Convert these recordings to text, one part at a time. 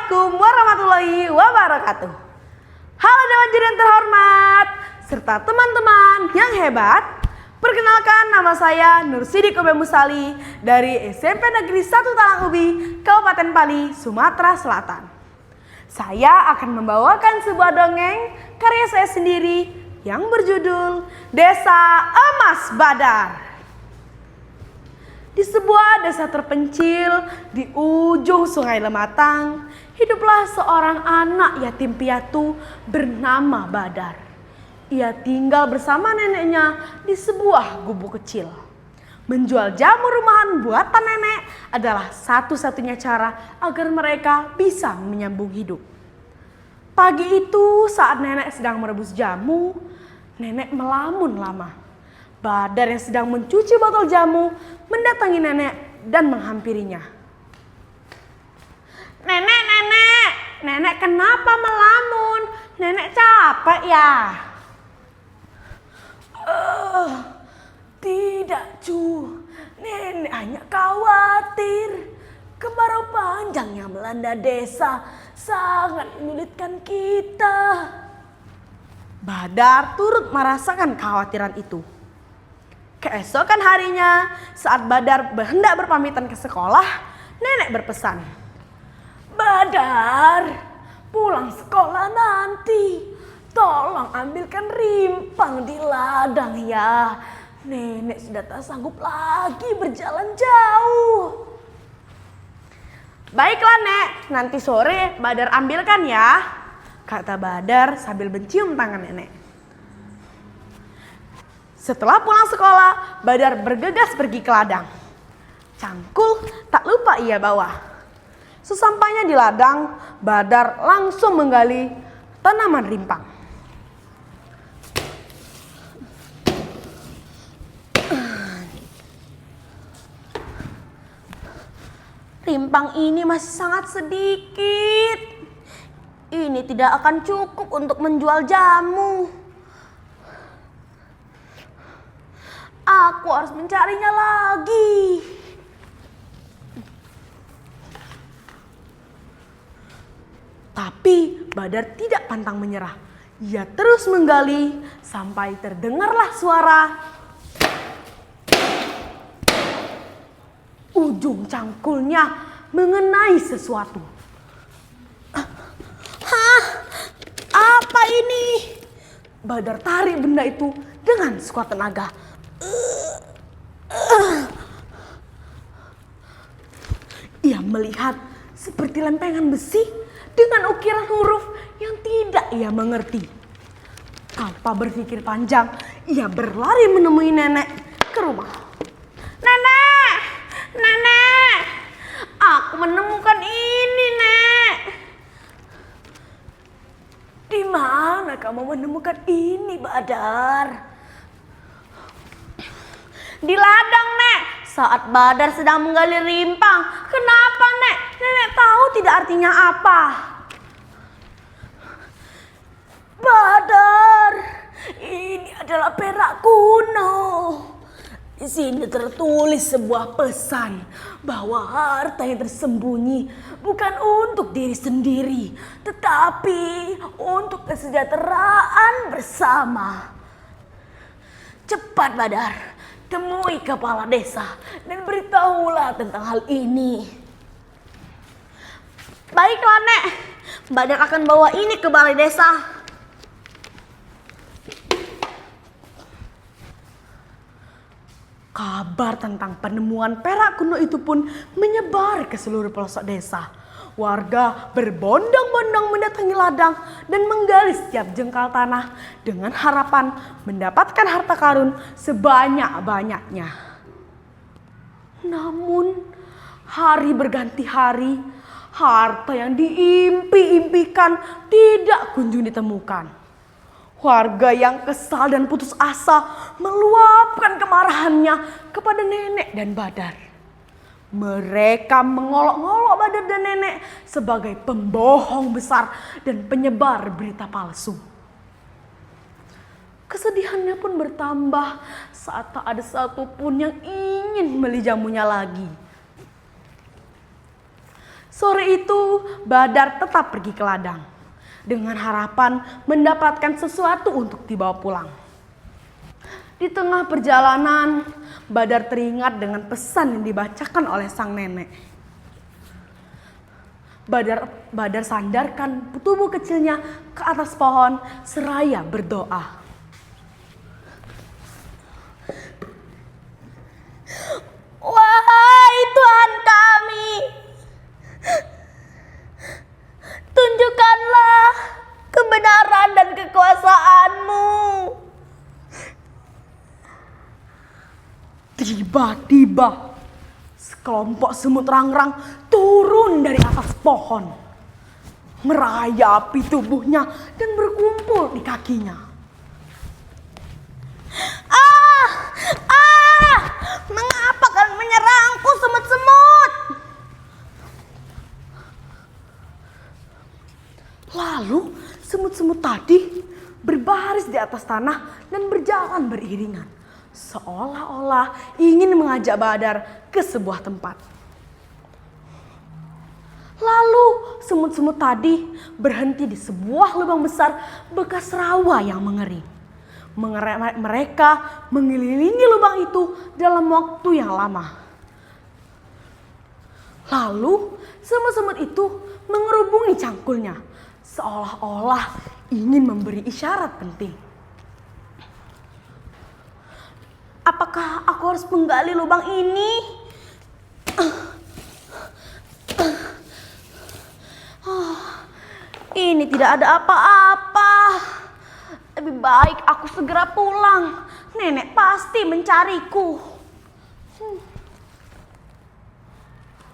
Assalamualaikum warahmatullahi wabarakatuh. Halo dewan juri yang terhormat, serta teman-teman yang hebat. Perkenalkan, nama saya Nur Sidik Obe Musali dari SMP Negeri 1 Talang Ubi, Kabupaten Pali, Sumatera Selatan. Saya akan membawakan sebuah dongeng karya saya sendiri yang berjudul Desa Emas Badar. Di sebuah desa terpencil di ujung Sungai Lematang, hiduplah seorang anak yatim piatu bernama Badar. Ia tinggal bersama neneknya di sebuah gubuk kecil. Menjual jamu rumahan buatan nenek adalah satu-satunya cara agar mereka bisa menyambung hidup. Pagi itu saat nenek sedang merebus jamu, nenek melamun lama. Badar yang sedang mencuci botol jamu mendatangi nenek dan menghampirinya. Nenek kenapa melamun? Nenek capek ya? Tidak cu, nenek hanya khawatir. Kemarau panjang yang melanda desa sangat menyulitkan kita. Badar turut merasakan kekhawatiran itu. Keesokan harinya, saat Badar hendak berpamitan ke sekolah, nenek berpesan. Badar, pulang sekolah nanti, tolong ambilkan rimpang di ladang ya. Nenek sudah tak sanggup lagi berjalan jauh. Baiklah Nek, nanti sore Badar ambilkan ya, kata Badar sambil mencium tangan nenek. Setelah pulang sekolah, Badar bergegas pergi ke ladang. Cangkul tak lupa ia bawa. Sesampainya di ladang, Badar langsung menggali tanaman rimpang. Rimpang ini masih sangat sedikit. Ini tidak akan cukup untuk menjual jamu. Aku harus mencarinya lagi. Tapi Badar tidak pantang menyerah. Ia terus menggali sampai terdengarlah suara. Ujung cangkulnya mengenai sesuatu. Hah? Apa ini? Badar tarik benda itu dengan sekuat tenaga. Ia melihat seperti lempengan besi dengan ukiran huruf yang tidak ia mengerti. Tanpa berpikir panjang, ia berlari menemui nenek ke rumah. Nenek, aku menemukan ini, Nek. Di mana kamu menemukan ini, Badar? Di ladang, Nek. Saat Badar sedang menggali rimpang. Kenapa, Nek? Nenek tahu tidak artinya apa. Badar, ini adalah perak kuno. Di sini tertulis sebuah pesan bahwa harta yang tersembunyi bukan untuk diri sendiri, tetapi untuk kesejahteraan bersama. Cepat, Badar. Temui kepala desa dan beritahulah tentang hal ini. Baiklah, Nek. Badar akan bawa ini ke balai desa. Kabar tentang penemuan perak kuno itu pun menyebar ke seluruh pelosok desa. Warga berbondong-bondong mendatangi ladang dan menggali setiap jengkal tanah dengan harapan mendapatkan harta karun sebanyak-banyaknya. Namun hari berganti hari, harta yang diimpi-impikan tidak kunjung ditemukan. Warga yang kesal dan putus asa meluapkan kemarahannya kepada nenek dan Badar. Mereka mengolok-olok Badar dan nenek sebagai pembohong besar dan penyebar berita palsu. Kesedihannya pun bertambah saat tak ada satupun yang ingin beli jamunya lagi. Sore itu Badar tetap pergi ke ladang dengan harapan mendapatkan sesuatu untuk dibawa pulang. Di tengah perjalanan, Badar teringat dengan pesan yang dibacakan oleh sang nenek. Badar sandarkan tubuh kecilnya ke atas pohon seraya berdoa. Wahai Tuhan kami, tunjukkanlah kebenaran dan kekuasaan-Mu. Tiba-tiba sekelompok semut rangrang turun dari atas pohon, merayapi tubuhnya dan berkumpul di kakinya. Mengapa kalian menyerangku, semut-semut? Lalu semut-semut tadi berbaris di atas tanah dan berjalan beriringan, seolah-olah ingin mengajak Badar ke sebuah tempat. Lalu semut-semut tadi berhenti di sebuah lubang besar bekas rawa yang mengering. Mereka mengelilingi lubang itu dalam waktu yang lama. Lalu semut-semut itu mengerubungi cangkulnya, seolah-olah ingin memberi isyarat penting. Apakah aku harus menggali lubang ini? Ini tidak ada apa-apa. Lebih baik aku segera pulang. Nenek pasti mencariku.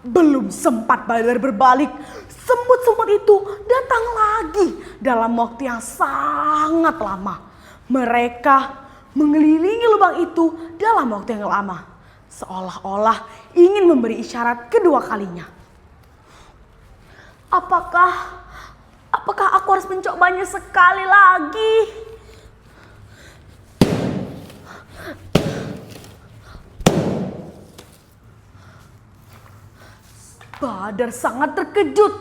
Belum sempat Badar berbalik, semut-semut itu datang lagi dalam waktu yang sangat lama. Mereka mengelilingi lubang itu dalam waktu yang lama, seolah-olah ingin memberi isyarat kedua kalinya. Apakah aku harus mencobanya sekali lagi? Badar sangat terkejut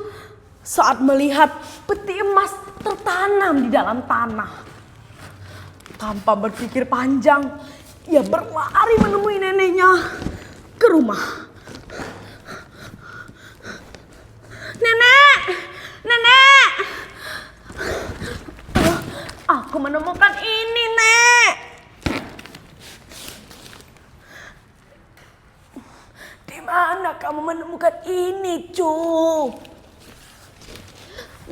saat melihat peti emas tertanam di dalam tanah. Tanpa berpikir panjang, ia berlari menemui neneknya ke rumah. Nenek, aku menemukan ini, Nek. Di mana kamu menemukan ini, Cu?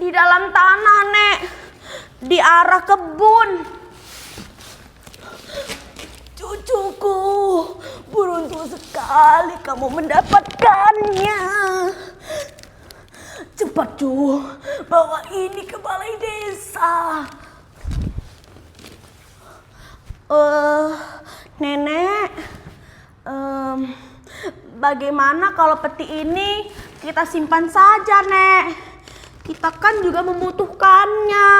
Di dalam tanah, Nek. Di arah kebun. Cucuku, beruntung sekali kamu mendapatkannya. Cepat, Cu, bawa ini ke balai desa. Nenek, bagaimana kalau peti ini kita simpan saja, Nek? Kita kan juga membutuhkannya.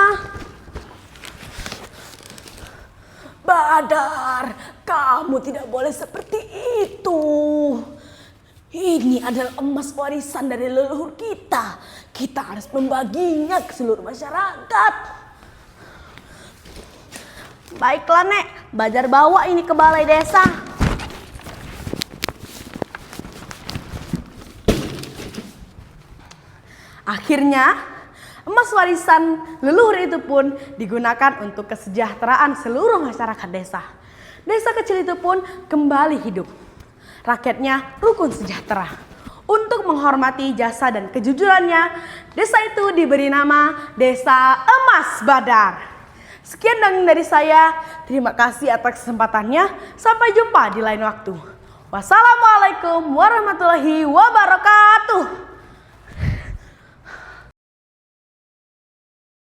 Badar, kamu tidak boleh seperti itu. Ini adalah emas warisan dari leluhur kita. Kita harus membaginya ke seluruh masyarakat. Baiklah, Nek, Badar bawa ini ke balai desa. Akhirnya, emas warisan leluhur itu pun digunakan untuk kesejahteraan seluruh masyarakat desa. Desa kecil itu pun kembali hidup. Rakyatnya rukun sejahtera. Untuk menghormati jasa dan kejujurannya, desa itu diberi nama Desa Emas Badar. Sekian dari saya. Terima kasih atas kesempatannya. Sampai jumpa di lain waktu. Wassalamualaikum warahmatullahi wabarakatuh.